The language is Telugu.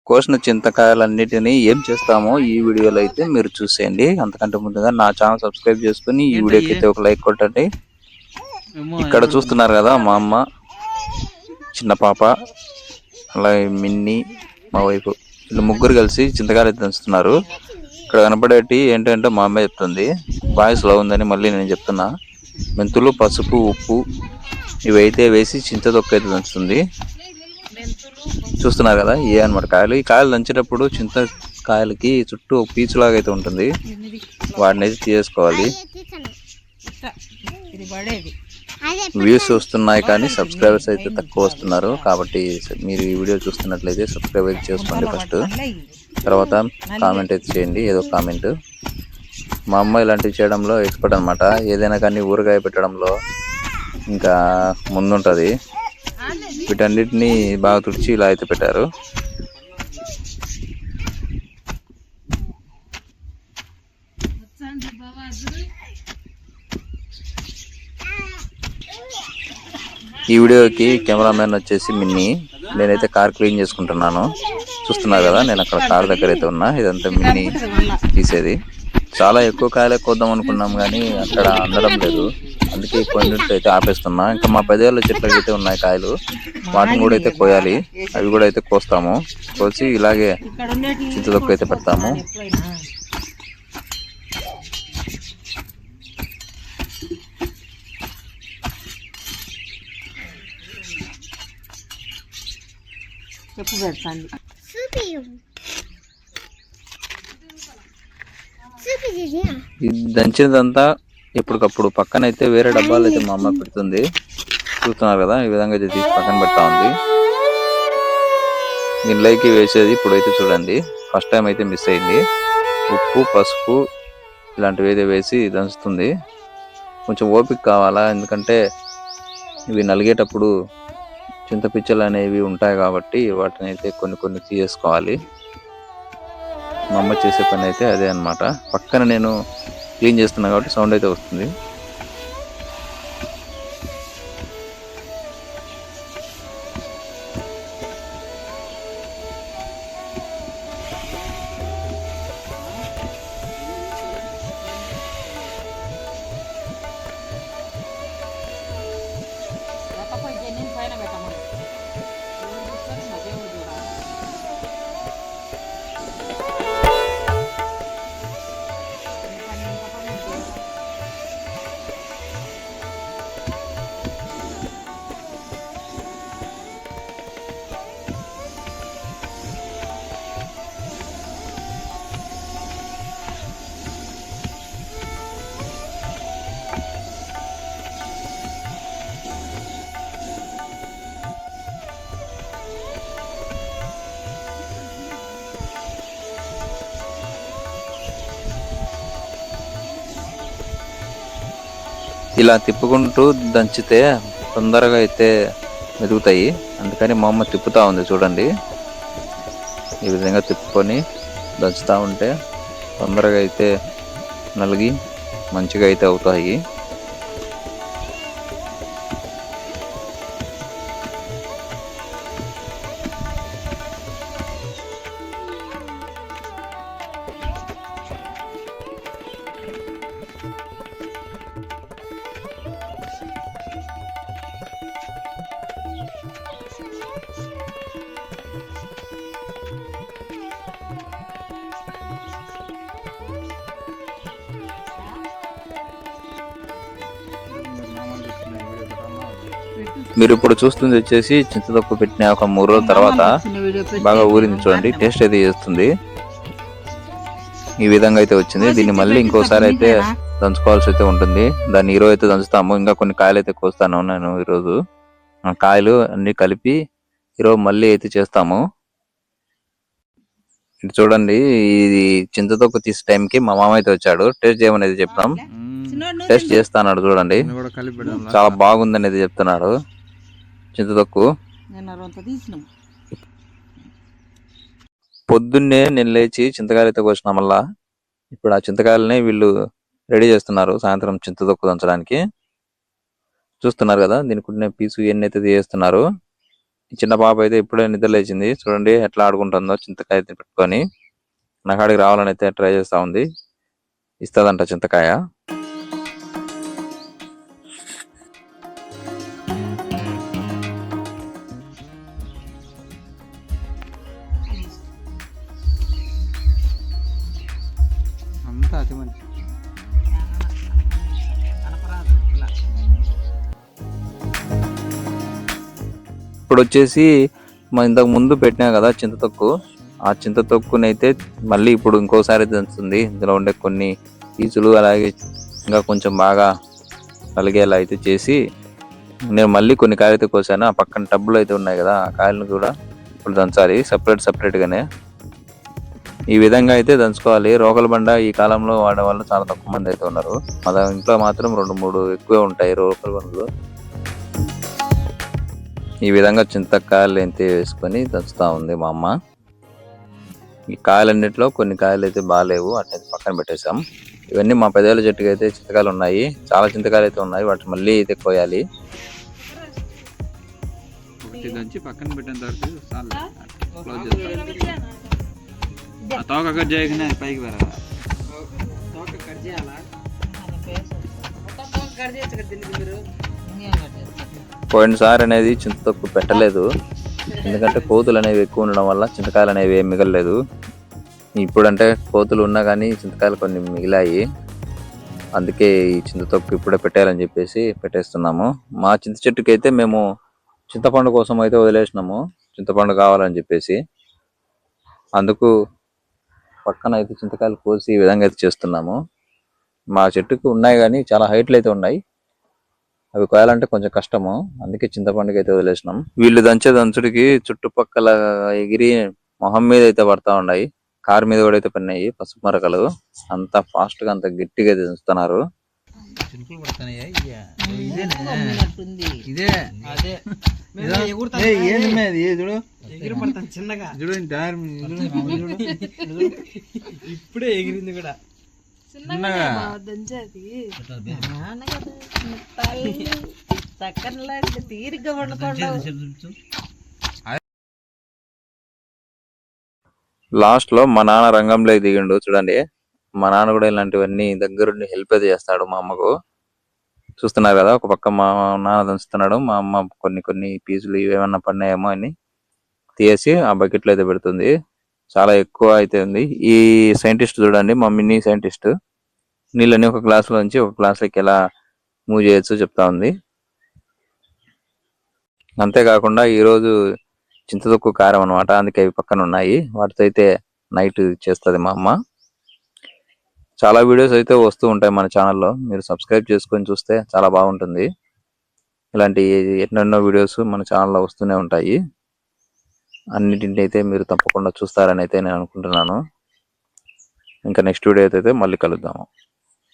కోసిన చింతకాయలన్నిటిని ఏం చేస్తామో ఈ వీడియోలో అయితే మీరు చూసేయండి. అంతకంటే ముందుగా నా ఛానల్ సబ్స్క్రైబ్ చేసుకుని ఈ వీడియోకి అయితే ఒక లైక్ కొట్టండి. ఇక్కడ చూస్తున్నారు కదా మా అమ్మ, చిన్న పాప, అలాగే మిన్ని, మా వైపు, వీళ్ళు ముగ్గురు కలిసి చింతకాయలు అయితే దంచుతున్నారు. ఇక్కడ కనపడేటి ఏంటంటే మా అమ్మ చెప్తుంది, వాయిస్ లో ఉందని మళ్ళీ నేను చెప్తున్నా. మెంతులు, పసుపు, ఉప్పు ఇవైతే వేసి చింతతొక్కు అయితే దంచుతుంది. చూస్తున్నారు కదా ఏ అనమాట కాయలు. ఈ కాయలు దంచేటప్పుడు చింతకాయలకి చుట్టూ పీచులాగా అయితే ఉంటుంది, వాటిని అయితే తీసుకోవాలి. వ్యూస్ వస్తున్నాయి కానీ సబ్స్క్రైబర్స్ అయితే తక్కువ వస్తున్నారు, కాబట్టి మీరు ఈ వీడియో చూస్తున్నట్లయితే సబ్స్క్రైబ్ అయితే చేసుకోండి ఫస్ట్. తర్వాత కామెంట్ అయితే చేయండి, ఏదో కామెంట్. మా అమ్మ ఇలాంటివి చేయడంలో ఎక్స్పర్ట్ అనమాట. ఏదైనా కానీ ఊరగాయ పెట్టడంలో ఇంకా ముందుంటుంది. వీటన్నిటిని బాగా తుడిచి ఇలా అయితే పెట్టారు. ఈ వీడియోకి కెమెరామెన్ వచ్చేసి మిన్ని, నేనైతే కార్ క్లీన్ చేసుకుంటున్నాను. చూస్తున్నారు కదా నేను అక్కడ కార్ దగ్గర అయితే ఉన్నా. ఇదంతా మిన్ని తీసేది. చాలా ఎక్కువ కాయలే కోద్దాం అనుకున్నాం కానీ అక్కడ అందడం లేదు, అందుకే కొన్నింటి అయితే ఆపేస్తున్నా. ఇంకా మా 10 ఏళ్ళ చెట్లకి అయితే ఉన్నాయి కాయలు, వాటిని కూడా అయితే కోయాలి. అవి కూడా అయితే కోస్తాము. కోసి ఇలాగే చింతతొక్కు అయితే పెడతాము. దంచినదంతా ఎప్పటికప్పుడు పక్కన అయితే వేరే డబ్బాలు అయితే మా అమ్మ పెడుతుంది. చూస్తున్నారు కదా ఈ విధంగా అయితే తీసి పక్కన పెడతా ఉంది. దీనిలోకి వేసేది ఇప్పుడైతే చూడండి, ఫస్ట్ టైం అయితే మిస్ అయింది. ఉప్పు, పసుపు ఇలాంటివి అయితే వేసి దంచుతుంది. కొంచెం ఓపిక కావాలా, ఎందుకంటే ఇవి నలిగేటప్పుడు చింతపిచ్చలు అనేవి ఉంటాయి కాబట్టి వాటిని అయితే కొన్ని తీసేసుకోవాలి. మా అమ్మ చేసే పని అయితే అదే అనమాట. పక్కన నేను క్లీన్ చేస్తున్నా కాబట్టి సౌండ్ అయితే వస్తుంది. ఇలా తిప్పుకుంటూ దంచితే తొందరగా అయితే మెదుగుతాయి, అందుకని మా అమ్మ తిప్పుతా ఉంది చూడండి. ఈ విధంగా తిప్పుకొని దంచుతూ ఉంటే తొందరగా అయితే నలిగి మంచిగా అయితే అవుతాయి. మీరు ఇప్పుడు చూస్తుంది వచ్చేసి చింతతొక్కు పెట్టిన ఒక 3 రోజుల తర్వాత బాగా ఊరింది చూడండి. టేస్ట్ అయితే చేస్తుంది. ఈ విధంగా అయితే వచ్చింది. దీన్ని మళ్ళీ ఇంకోసారి అయితే దంచుకోవాల్సి అయితే ఉంటుంది. దాన్ని ఈరోజు అయితే దంచుతాము. ఇంకా కొన్ని కాయలు అయితే కోస్తాను నేను ఈరోజు. కాయలు అన్ని కలిపి ఈరోజు మళ్ళీ అయితే చేస్తాము. ఇది చూడండి, ఇది చింతతొక్కు తీసే టైంకి మా మామ అయితే వచ్చాడు. టేస్ట్ చేయమనేది చెప్తాం. టేస్ట్ చేస్తాడు చూడండి, చాలా బాగుందని అయితే చెప్తున్నాడు. చింతతొక్కు పొద్దున్నే నేను లేచి చింతకాయలు అయితే కోసిన, మళ్ళా ఇప్పుడు ఆ చింతకాయలని వీళ్ళు రెడీ చేస్తున్నారు సాయంత్రం చింతతొక్కు దంచడానికి. చూస్తున్నారు కదా దీనికి పీసు ఎన్ని అయితే చేస్తున్నారు. ఈ చిన్న పాప అయితే ఇప్పుడే నిద్ర లేచింది. చూడండి ఎట్లా ఆడుకుంటుందో చింతకాయ పెట్టుకొని. నా కాడికి రావాలని అయితే ట్రై చేస్తా ఉంది. ఇస్తుందంట చింతకాయ. ఇప్పుడు వచ్చేసి ఇంతకు ముందు పెట్టినా కదా చింతతొక్కు, ఆ చింతతొక్కునైతే మళ్ళీ ఇప్పుడు ఇంకోసారి దంచుతుంది. ఇందులో ఉండే కొన్ని పీచులు అలాగే ఇంకా కొంచెం బాగా నలిగేలా అయితే చేసి నేను మళ్ళీ కొన్ని కాయలు అయితే కోసాను. ఆ పక్కన టబ్బులు అయితే ఉన్నాయి కదా, ఆ కాయలను కూడా ఇప్పుడు దంచాలి సపరేట్గానే. ఈ విధంగా అయితే దంచుకోవాలి. రోకల బండ ఈ కాలంలో వాడే వాళ్ళు చాలా తక్కువ మంది అయితే ఉన్నారు. మన ఇంట్లో మాత్రం 2-3 ఎక్కువే ఉంటాయి రోకల బండ్లు. ఈ విధంగా చింతకాయలు అయితే వేసుకొని దంచుతా ఉంది మా అమ్మ. ఈ కాయలన్నింటిలో కొన్ని కాయలు అయితే బాగాలేవు, అట్లయితే పక్కన పెట్టేశాం. ఇవన్నీ మా పెద్దల చెట్టుకి అయితే చింతకాయలు ఉన్నాయి, చాలా చింతకాయలు అయితే ఉన్నాయి. వాటిని మళ్ళీ అయితే కోయాలి. పక్కన పెట్టేంత పోయినసారి అనేది చింతతొక్కు పెట్టలేదు, ఎందుకంటే కోతులు అనేవి ఎక్కువ ఉండడం వల్ల చింతకాయలు అనేవి ఏం మిగలలేదు. ఇప్పుడంటే కోతులు ఉన్నా కానీ చింతకాయలు కొన్ని మిగిలాయి. అందుకే ఈ చింతతొక్కు ఇప్పుడే పెట్టాలని చెప్పేసి పెట్టేస్తున్నాము. మా చింత చెట్టుకి అయితే మేము చింతపండు కోసం అయితే వదిలేసినాము, చింతపండు కావాలని చెప్పేసి. అందుకు పక్కన అయితే చింతకాయలు కోసి ఈ విధంగా అయితే చేస్తున్నాము. మా చెట్టుకు ఉన్నాయి కానీ చాలా హైట్లు అయితే ఉన్నాయి, అవి కోయాలంటే కొంచెం కష్టము. అందుకే చింతపండుకి అయితే వదిలేసినాం. వీళ్ళు దంచే దంచుడికి చుట్టుపక్కల ఎగిరి మొహం మీద అయితే పడతా ఉన్నాయి, కారు మీద కూడా అయితే పడినాయి పసుపు మరకలు. అంత ఫాస్ట్ గా అంత గట్టిగా దంచుతున్నారు. ఇప్పుడే ఎగిరింది కూడా. లాస్ట్ లో మా నాన్న రంగంలో దిగిండు చూడండి. మా నాన్న కూడా ఇలాంటివన్నీ దగ్గరుండి హెల్ప్ అయితే చేస్తాడు మా అమ్మకు. చూస్తున్నారు కదా, ఒక పక్క మా నాన్న దంచుతున్నాడు, మా అమ్మ కొన్ని పీసులు ఇవేమన్నా పడినాయేమో అని తీసి ఆ బకెట్ లో అయితే పెడుతుంది. చాలా ఎక్కువ అయితే ఉంది. ఈ సైంటిస్ట్ చూడండి, మా మినీ సైంటిస్ట్ నీళ్ళని ఒక గ్లాస్ లోంచి ఒక గ్లాస్ లోకి ఎలా మూవ్ చేయొచ్చు చెప్తా ఉంది. అంతేకాకుండా ఈరోజు చింతతొక్కు కారం అనమాట, అందుకే అవి పక్కన ఉన్నాయి. వాటితో అయితే నైట్ చేస్తుంది మా అమ్మ. చాలా వీడియోస్ అయితే వస్తూ ఉంటాయి మన ఛానల్లో, మీరు సబ్స్క్రైబ్ చేసుకొని చూస్తే చాలా బాగుంటుంది. ఇలాంటి ఎన్నెన్నో వీడియోస్ మన ఛానల్లో వస్తూనే ఉంటాయి. అన్నిటిని అయితే మీరు తప్పకుండా చూస్తారని అయితే నేను అనుకుంటున్నాను. ఇంకా నెక్స్ట్ వీడియో అయితే మళ్ళీ కలుద్దాము.